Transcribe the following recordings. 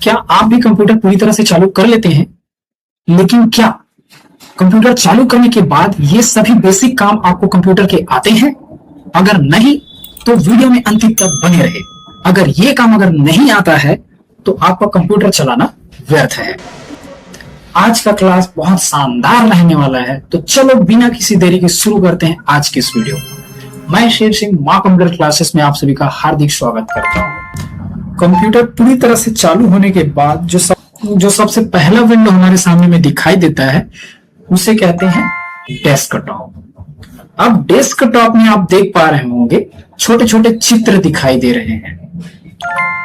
क्या आप भी कंप्यूटर पूरी तरह से चालू कर लेते हैं, लेकिन क्या कंप्यूटर चालू करने के बाद ये सभी बेसिक काम आपको कंप्यूटर के आते हैं? अगर नहीं तो वीडियो में अंतिम तक बने रहे। अगर ये काम अगर नहीं आता है तो आपका कंप्यूटर चलाना व्यर्थ है। आज का क्लास बहुत शानदार रहने वाला है, तो चलो बिना किसी देरी के शुरू करते हैं आज की इस वीडियो। मैं शेर सिंह मां कंप्यूटर क्लासेस में आप सभी का हार्दिक स्वागत करता हूं। कंप्यूटर पूरी तरह से चालू होने के बाद जो सबसे पहला विंडो हमारे सामने में दिखाई देता है उसे कहते हैं डेस्कटॉप। अब डेस्कटॉप में आप देख पा रहे होंगे छोटे छोटे चित्र दिखाई दे रहे हैं।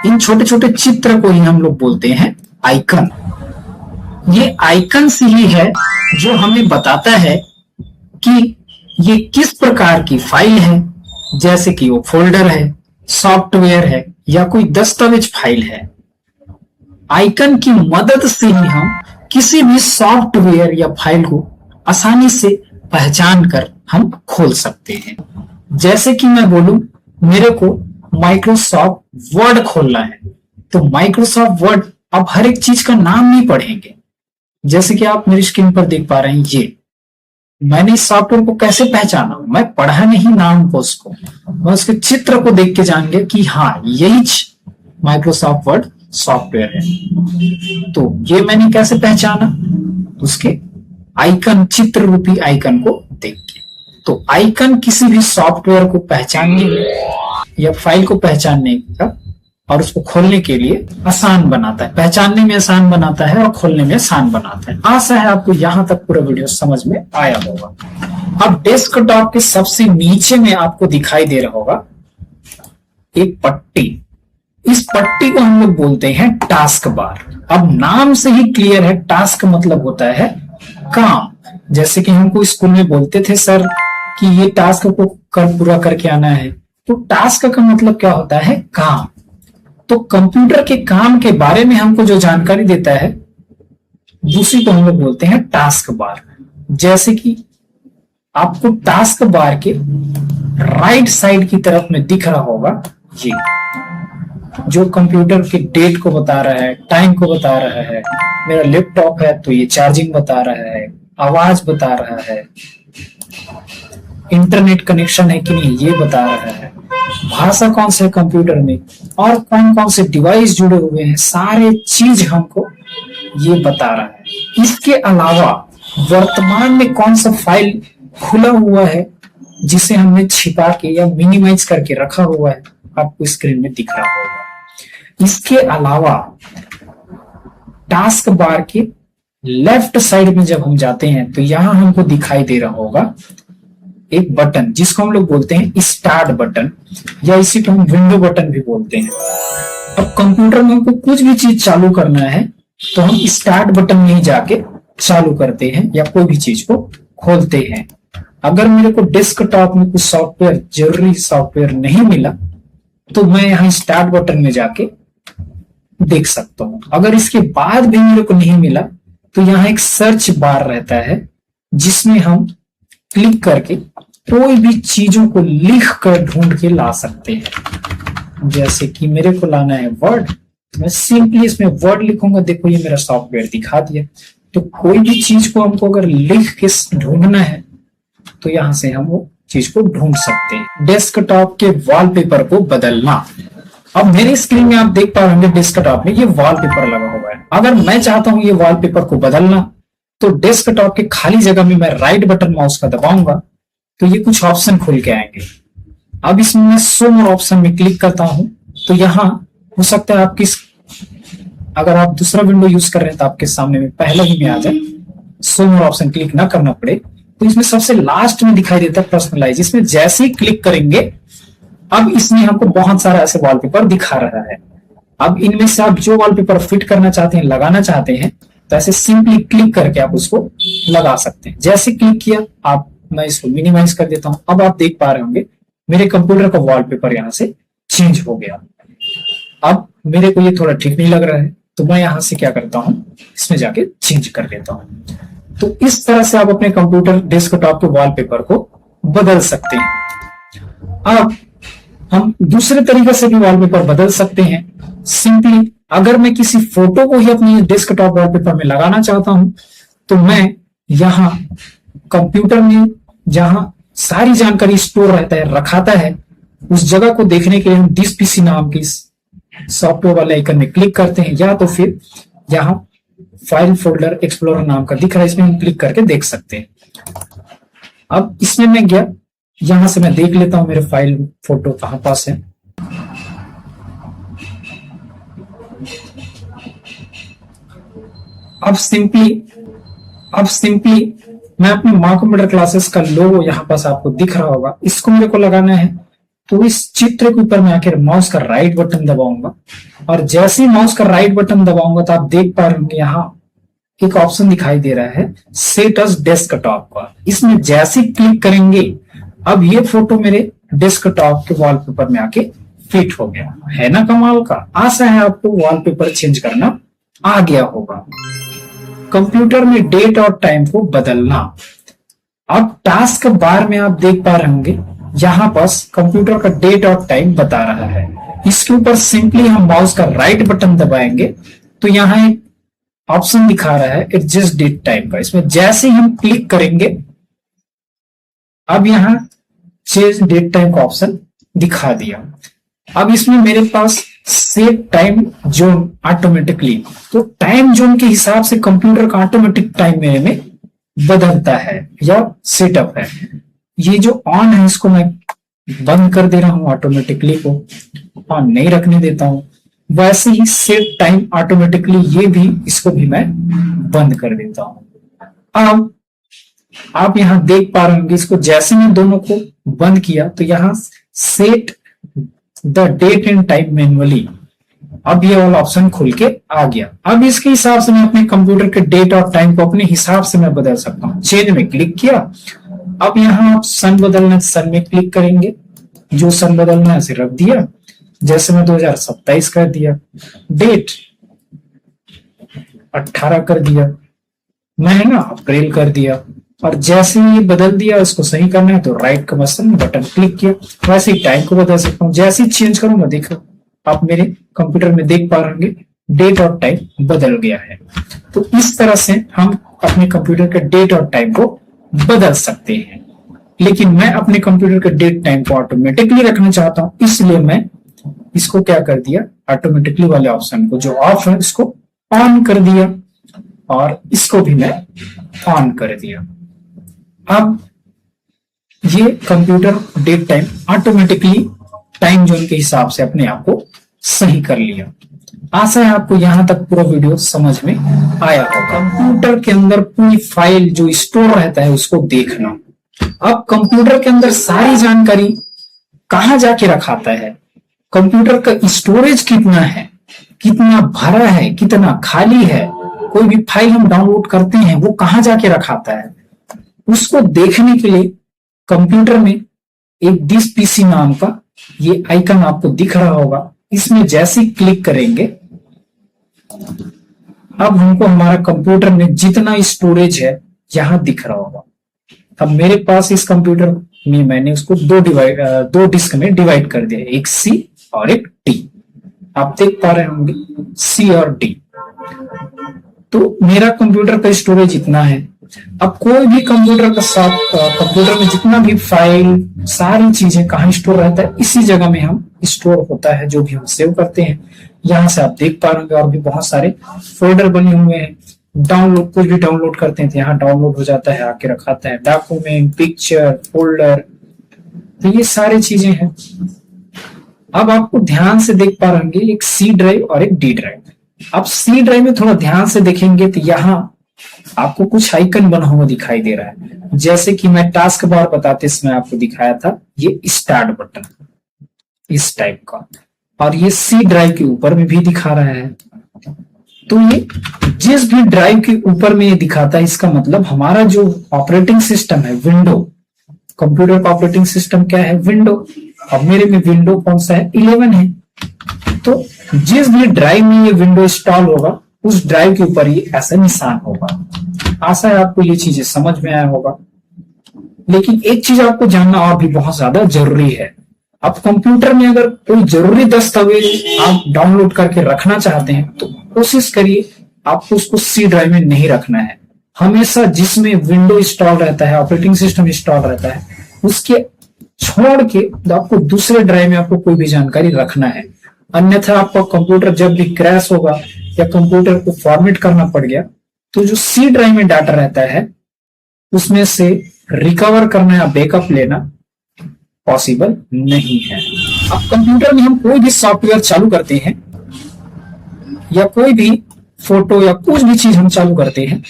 इन छोटे छोटे चित्र को ही हम लोग बोलते हैं आइकन। ये आइकन्स ही है जो हमें बताता है कि ये किस प्रकार की फाइल है, जैसे कि वो फोल्डर है, सॉफ्टवेयर है या कोई दस्तावेज फाइल है। आइकन की मदद से ही हम किसी भी सॉफ्टवेयर या फाइल को आसानी से पहचान कर हम खोल सकते हैं। जैसे कि मैं बोलूं मेरे को माइक्रोसॉफ्ट वर्ड खोलना है, तो माइक्रोसॉफ्ट वर्ड अब हर एक चीज का नाम नहीं पढ़ेंगे। जैसे कि आप मेरी स्क्रीन पर देख पा रहे हैं, ये मैंने इस सॉफ्टवेयर को कैसे पहचाना? मैं पढ़ा नहीं नाम को, उसको मैं उसके चित्र को देख के जान गया कि हाँ यही माइक्रोसॉफ्ट वर्ड सॉफ्टवेयर है। तो ये मैंने कैसे पहचाना? उसके आइकन, चित्र रूपी आइकन को देख के। तो आइकन किसी भी सॉफ्टवेयर को पहचानने या फाइल को पहचानने का और उसको खोलने के लिए आसान बनाता है। पहचानने में आसान बनाता है और खोलने में आसान बनाता है। आशा है आपको यहां तक पूरा वीडियो समझ में आया होगा। अब डेस्कटॉप के सबसे नीचे में आपको दिखाई दे रहा होगा एक पट्टी। इस पट्टी को हम लोग बोलते हैं टास्क बार। अब नाम से ही क्लियर है, टास्क मतलब होता है काम। जैसे कि हमको स्कूल में बोलते थे सर कि ये टास्क को पूरा करके आना है, तो टास्क का मतलब क्या होता है? काम। तो कंप्यूटर के काम के बारे में हमको जो जानकारी देता है दूसरी को हम लोग बोलते हैं टास्क बार। जैसे कि आपको टास्क बार के राइट साइड की तरफ में दिख रहा होगा, ये जो कंप्यूटर के डेट को बता रहा है, टाइम को बता रहा है। मेरा लैपटॉप है तो ये चार्जिंग बता रहा है, आवाज बता रहा है, इंटरनेट कनेक्शन है कि नहीं ये बता रहा है, भाषा कौन से कंप्यूटर में और कौन कौन से डिवाइस जुड़े हुए हैं, सारे चीज हमको ये बता रहा है। इसके अलावा वर्तमान में कौन सा फाइल खुला हुआ है जिसे हमने छिपा के या मिनिमाइज करके रखा हुआ है, आपको स्क्रीन में दिख रहा होगा। इसके अलावा टास्क बार के लेफ्ट साइड में जब हम जाते हैं तो यहां हमको दिखाई दे रहा होगा एक बटन जिसको हम लोग बोलते हैं स्टार्ट बटन, या इसी को हम विंडो बटन भी बोलते हैं। अब कंप्यूटर में हमको कुछ भी चीज चालू करना है तो हम स्टार्ट बटन में ही जाके चालू करते हैं या कोई भी चीज को खोलते हैं। अगर मेरे को डेस्कटॉप में कुछ सॉफ्टवेयर, जरूरी सॉफ्टवेयर नहीं मिला तो मैं यहाँ स्टार्ट बटन में जाके देख सकता हूँ। अगर इसके बाद भी मेरे को नहीं मिला तो यहाँ एक सर्च बार रहता है जिसमें हम क्लिक करके कोई भी चीजों को लिख कर ढूंढ के ला सकते हैं। जैसे कि मेरे को लाना है वर्ड, तो मैं सिंपली इसमें वर्ड लिखूंगा, देखो ये मेरा सॉफ्टवेयर दिखा दिया। तो कोई भी चीज को हमको अगर लिख के ढूंढना है तो यहां से हम वो चीज को ढूंढ सकते हैं। डेस्कटॉप के वॉलपेपर को बदलना। अब मेरी स्क्रीन में आप देख पा रहे होंगे डेस्कटॉप में ये वॉलपेपर लगा हुआ है। अगर मैं चाहता हूं ये वॉलपेपर को बदलना तो डेस्कटॉप के खाली जगह में मैं राइट बटन माउस का दबाऊंगा तो ये कुछ ऑप्शन खुल के आएंगे। अब इसमें मैं शो मोर ऑप्शन में क्लिक करता हूं तो यहाँ हो सकता है आपकी, अगर आप दूसरा विंडो यूज कर रहे हैं तो आपके सामने में पहले ही में आ जाए, शो मोर ऑप्शन क्लिक ना करना पड़े। तो इसमें सबसे लास्ट में दिखाई देता है पर्सनलाइज। इसमें जैसे ही क्लिक करेंगे अब इसमें हमको बहुत सारा ऐसे वॉलपेपर दिखा रहा है। अब इनमें से आप जो वॉलपेपर फिट करना चाहते हैं, लगाना चाहते हैं, तो ऐसे सिंपली क्लिक करके आप उसको लगा सकते हैं। जैसे क्लिक किया आप, मैं इसको मिनिमाइज कर देता हूं। अब आप देख पा रहे होंगे मेरे कंप्यूटर का वॉलपेपर यहाँ से चेंज हो गया। अब मेरे को ये थोड़ा ठीक नहीं लग रहा है तो मैं यहाँ से क्या करता हूँ, इसमें जाके चेंज कर देता हूँ। तो इस तरह से आप अपने कंप्यूटर डेस्कटॉप के वॉलपेपर को बदल सकते हैं। अब हम दूसरे तरीके से भी वॉलपेपर बदल सकते हैं। सिंपली अगर मैं किसी फोटो को ही अपनी डेस्कटॉप वॉलपेपर में लगाना चाहता हूं तो मैं यहाँ कंप्यूटर में जहां सारी जानकारी स्टोर रहता है, रखाता है, उस जगह को देखने के लिए हम दिस पीसी नाम की सॉफ्टवेयर वाले आइकन में क्लिक करते हैं, या तो फिर यहाँ फाइल फोल्डर एक्सप्लोरर नाम का दिख रहा है, इसमें हम क्लिक करके देख सकते हैं। अब इसमें मैं गया, यहां से मैं देख लेता हूं मेरे फाइल फोटो कहां पास है। अब सिंपली मैं अपने माँ कंप्यूटर क्लासेस का लोगो यहाँ पास आपको दिख रहा होगा, इसको मेरे को लगाना है। तो इस चित्र के ऊपर मैं आकर माउस का राइट बटन दबाऊंगा, और जैसे ही माउस का राइट बटन दबाऊंगा तो आप देख पा रहे होंगे यहाँ एक ऑप्शन दिखाई दे रहा है सेट एज डेस्कटॉप का। इसमें जैसे क्लिक करेंगे अब ये फोटो मेरे डेस्कटॉप के वॉलपेपर में आके फिट हो गया है ना। कमाल का। आशा है आपको वॉलपेपर चेंज करना आ गया होगा। कंप्यूटर में डेट और टाइम को बदलना। अब टास्क बार में आप देख पा रहे होंगे यहां पास कंप्यूटर का डेट और टाइम बता रहा है। इसके ऊपर सिंपली हम माउस का राइट बटन दबाएंगे तो यहाँ एक ऑप्शन दिखा रहा है एडजस्ट डेट टाइम का। इसमें जैसे ही हम क्लिक करेंगे अब यहाँ चेंज डेट टाइम का ऑप्शन दिखा दिया। अब इसमें मेरे पास सेट टाइम जोन ऑटोमेटिकली, तो टाइम जोन के हिसाब से कंप्यूटर का ऑटोमेटिक टाइम मेरे में बदलता है या सेटअप है। ये जो ऑन है इसको मैं बंद कर दे रहा हूं, ऑटोमेटिकली को ऑन नहीं रखने देता हूं। वैसे ही सेट टाइम ऑटोमेटिकली ये भी, इसको भी मैं बंद कर देता हूं। अब आप यहां देख पा रहे होंगे इसको जैसे मैं दोनों को बंद किया तो यहां set the date and time manually, अब ये वाला ऑप्शन खुल के आ गया। अब इसके हिसाब से मैं अपने कंप्यूटर के डेट और टाइम को अपने हिसाब से मैं बदल सकता हूँ। चेंज में क्लिक किया, अब यहाँ आप सन बदलना, सन में क्लिक करेंगे, जो सन बदलना है उसे रख दिया, जैसे मैं 2027 कर दिया, डेट 18 कर दिया, महीना अप्रैल कर दिया, और जैसे ही बदल दिया उसको सही करना है तो राइट का बटन क्लिक किया। वैसे ही टाइम को बदल सकता हूँ, जैसे ही चेंज करूंगा देखो आप मेरे कंप्यूटर में देख पा रहे होंगे डेट और टाइम बदल गया है। तो इस तरह से हम अपने कंप्यूटर के डेट और टाइम को बदल सकते हैं। लेकिन मैं अपने कंप्यूटर के डेट टाइम को ऑटोमेटिकली रखना चाहता हूं, इसलिए मैं इसको क्या कर दिया, ऑटोमेटिकली वाले ऑप्शन को जो ऑफ है इसको ऑन कर दिया, और इसको भी मैं ऑन कर दिया। अब ये computer date time automatically time zone के हिसाब से अपने आप को सही कर लिया। आशा है आपको यहां तक पूरा वीडियो समझ में आया होगा। कंप्यूटर के अंदर पूरी फाइल जो स्टोर रहता है उसको देखना। अब कंप्यूटर के अंदर सारी जानकारी कहां जाके रखाता है, कंप्यूटर का स्टोरेज कितना है, कितना भरा है, कितना खाली है, कोई भी फाइल हम डाउनलोड करते हैं वो कहां जाके रखाता है, उसको देखने के लिए कंप्यूटर में एक दिस पीसी नाम का ये आइकन आपको दिख रहा होगा। इसमें जैसे क्लिक करेंगे अब हमको हमारा कंप्यूटर में जितना स्टोरेज है यहां दिख रहा होगा। अब मेरे पास इस कंप्यूटर में मैंने उसको दो डिस्क में डिवाइड कर दिया, एक सी और एक डी। आप देख पा रहे होंगे सी और डी। तो मेरा कंप्यूटर का स्टोरेज इतना है। अब कोई भी कंप्यूटर का साथ कंप्यूटर में जितना भी फाइल सारी चीजें कहाँ स्टोर रहता है, इसी जगह में हम स्टोर होता है जो भी हम सेव करते हैं। यहाँ से आप देख पा रहे होंगे और भी बहुत सारे फोल्डर बने हुए हैं। डाउनलोड कुछ भी डाउनलोड करते हैं तो यहाँ डाउनलोड हो जाता है, आके रखाता है, डॉक्यूमेंट, पिक्चर, फोल्डर, तो ये सारी चीजें हैं। अब आपको ध्यान से देख पा रहे होंगे एक सी ड्राइव और एक डी ड्राइव। अब सी ड्राइव में थोड़ा ध्यान से देखेंगे तो यहाँ आपको कुछ आइकन बना हुआ दिखाई दे रहा है, जैसे कि मैं टास्क बार बताते समय आपको दिखाया था ये स्टार्ट बटन इस टाइप का, और ये सी ड्राइव के ऊपर में भी दिखा रहा है। तो ये जिस भी ड्राइव के ऊपर में ये दिखाता है इसका मतलब हमारा जो ऑपरेटिंग सिस्टम है विंडो, कंप्यूटर का ऑपरेटिंग सिस्टम क्या है, विंडो। अब मेरे में विंडो कौन सा है, 11 है। तो जिस भी ड्राइव में ये विंडो इंस्टॉल होगा उस ड्राइव के ऊपर ये ऐसा निशान होगा। आशा है आपको ये चीजें समझ में आया होगा। लेकिन एक चीज आपको जानना और भी बहुत ज्यादा जरूरी है, अब कंप्यूटर में अगर कोई जरूरी दस्तावेज आप डाउनलोड करके रखना चाहते हैं तो कोशिश करिए आपको उसको सी ड्राइव में नहीं रखना है। हमेशा जिसमें विंडो इंस्टॉल रहता है, ऑपरेटिंग सिस्टम इंस्टॉल रहता है, उसके छोड़ के आपको दूसरे ड्राइव में आपको कोई भी जानकारी रखना है। अन्यथा आपका कंप्यूटर जब भी क्रैश होगा या कंप्यूटर को फॉर्मेट करना पड़ गया तो जो सी ड्राइव में डाटा रहता है उसमें से रिकवर करना या बैकअप लेना पॉसिबल नहीं है। अब कंप्यूटर में हम कोई भी सॉफ्टवेयर चालू करते हैं या कोई भी फोटो या कुछ भी चीज हम चालू करते हैं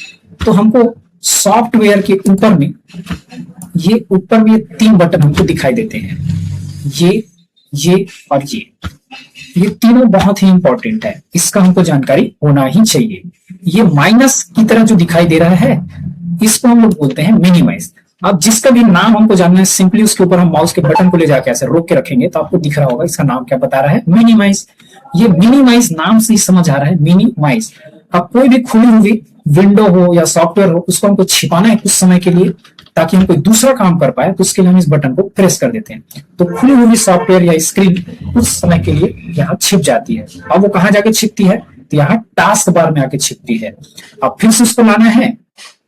तो हमको सॉफ्टवेयर के ऊपर में ये 3 बटन हमको दिखाई देते हैं, ये और ये तीनों बहुत ही इंपॉर्टेंट है, इसका हमको जानकारी होना ही चाहिए। ये माइनस की तरह जो दिखाई दे रहा है इसको हम लोग बोलते हैं मिनिमाइज। अब जिसका भी नाम हमको जानना है, सिंपली उसके ऊपर हम माउस के बटन को ले जाके ऐसे रोक के रखेंगे तो आपको दिख रहा होगा इसका नाम क्या बता रहा है, मिनिमाइज। ये मिनिमाइज नाम से ही समझ आ रहा है, मिनिमाइज। अब कोई भी खुली हुई विंडो हो या सॉफ्टवेयर हो उसको हमको छिपाना है कुछ समय के लिए ताकि हम कोई दूसरा काम कर पाए, तो उसके लिए हम इस बटन को प्रेस कर देते हैं तो खुली हुई सॉफ्टवेयर या स्क्रीन कुछ समय के लिए यहाँ छिप जाती है। अब वो कहाँ जाके छिपती है तो यहाँ टास्क बार में आके छिपती है। अब फिर से उसको लाना है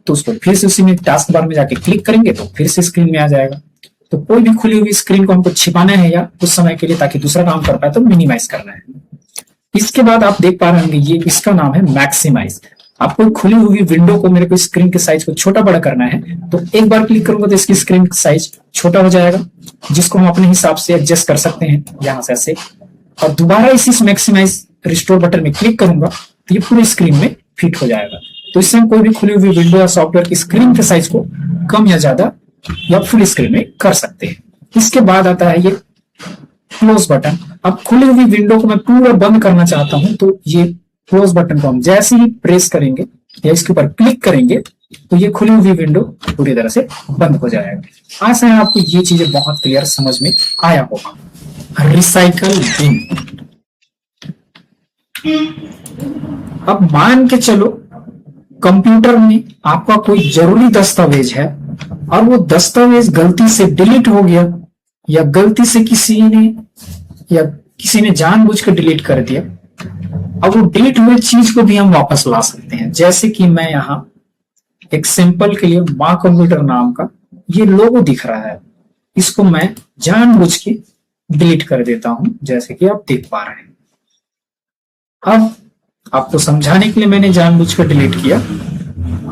तो उसको फिर से उसी में टास्क बार में जाके क्लिक करेंगे तो फिर से स्क्रीन में आ जाएगा। तो कोई भी खुली हुई स्क्रीन को हमको छिपाना है या कुछ समय के लिए ताकि दूसरा काम कर पाए तो मिनिमाइज करना है। इसके बाद आप देख पा रहे होंगे ये इसका नाम है मैक्सिमाइज। आपको खुली हुई विंडो को मेरे को स्क्रीन के साइज को छोटा बड़ा करना है तो एक बार क्लिक करूंगा तो इसकी स्क्रीन साइज छोटा हो जाएगा, जिसको हम अपने हिसाब से एडजस्ट कर सकते हैं यहाँ से ऐसे। और दोबारा इसी मैक्सिमाइज रिस्टोर बटन में क्लिक करूंगा तो ये पूरी स्क्रीन में फिट हो जाएगा। तो इससे हम कोई भी खुली हुई विंडो या सॉफ्टवेयर की स्क्रीन के साइज को कम या ज्यादा या फुल स्क्रीन में कर सकते हैं। इसके बाद आता है ये क्लोज बटन। अब खुली हुई विंडो को मैं पूरा बंद करना चाहता हूं तो ये क्लोज बटन को हम जैसे ही प्रेस करेंगे या इसके ऊपर क्लिक करेंगे तो ये खुली हुई विंडो पूरी तरह से बंद हो जाएगा। आशा है आपको ये चीजें बहुत क्लियर समझ में आया होगा। Recycle bin. अब मान के चलो कंप्यूटर में आपका कोई जरूरी दस्तावेज है और वो दस्तावेज गलती से डिलीट हो गया या गलती से किसी ने जानबूझ कर डिलीट कर दिया। अब वो डिलीट हुए चीज को भी हम वापस ला सकते हैं। जैसे कि मैं यहाँ एक सिंपल के लिए माँ कंप्यूटर नाम का ये लोगो दिख रहा है, इसको मैं जानबूझ के डिलीट कर देता हूं, जैसे कि आप देख पा रहे हैं। अब आपको समझाने के लिए मैंने जानबूझ कर डिलीट किया।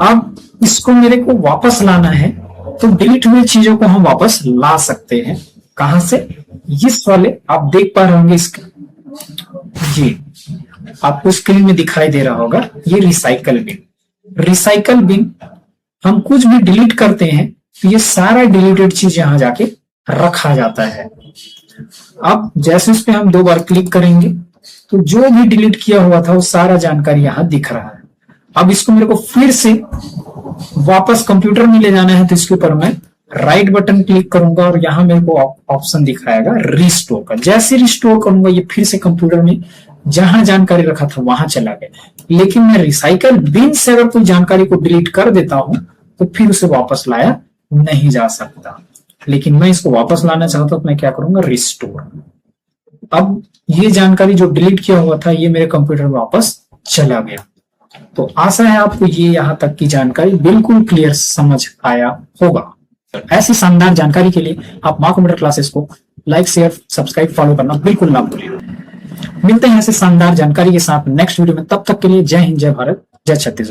अब इसको मेरे को वापस लाना है तो डिलीट हुई चीजों को हम वापस ला सकते हैं। कहां से? इस वाले आप देख पा रहे होंगे इसका, ये आपको स्क्रीन में दिखाई दे रहा होगा, ये रिसाइकल बिन। रिसाइकल बिन हम कुछ भी डिलीट करते हैं तो ये सारा डिलीटेड चीज यहां जाके रखा जाता है। अब जैसे इस पे हम 2 बार क्लिक करेंगे तो जो भी डिलीट किया हुआ था वो सारा जानकारी यहां दिख रहा है। अब इसको मेरे को फिर से वापस कंप्यूटर में ले जाना है तो इसके ऊपर मैं राइट बटन क्लिक करूंगा और यहां मेरे को ऑप्शन दिखाएगा रिस्टोर का। जैसे रिस्टोर करूंगा ये फिर से कंप्यूटर में जहां जानकारी रखा था वहां चला गया। लेकिन मैं रिसाइकल बिन से अगर कोई जानकारी को डिलीट कर देता हूं तो फिर उसे वापस लाया नहीं जा सकता। लेकिन मैं इसको वापस लाना चाहता हूं तो मैं क्या करूंगा, रिस्टोर। अब ये जानकारी जो डिलीट किया हुआ था ये मेरे कंप्यूटर में वापस चला गया। तो आशा है आपको ये यहाँ तक की जानकारी बिल्कुल क्लियर समझ आया होगा। ऐसी शानदार जानकारी के लिए आप माँ कंप्यूटर क्लासेस को लाइक, शेयर, सब्सक्राइब, फॉलो करना बिल्कुल ना भूलिए। मिलते हैं ऐसे शानदार जानकारी के साथ नेक्स्ट वीडियो में। तब तक के लिए जय हिंद, जय भारत, जय छत्तीसगढ़।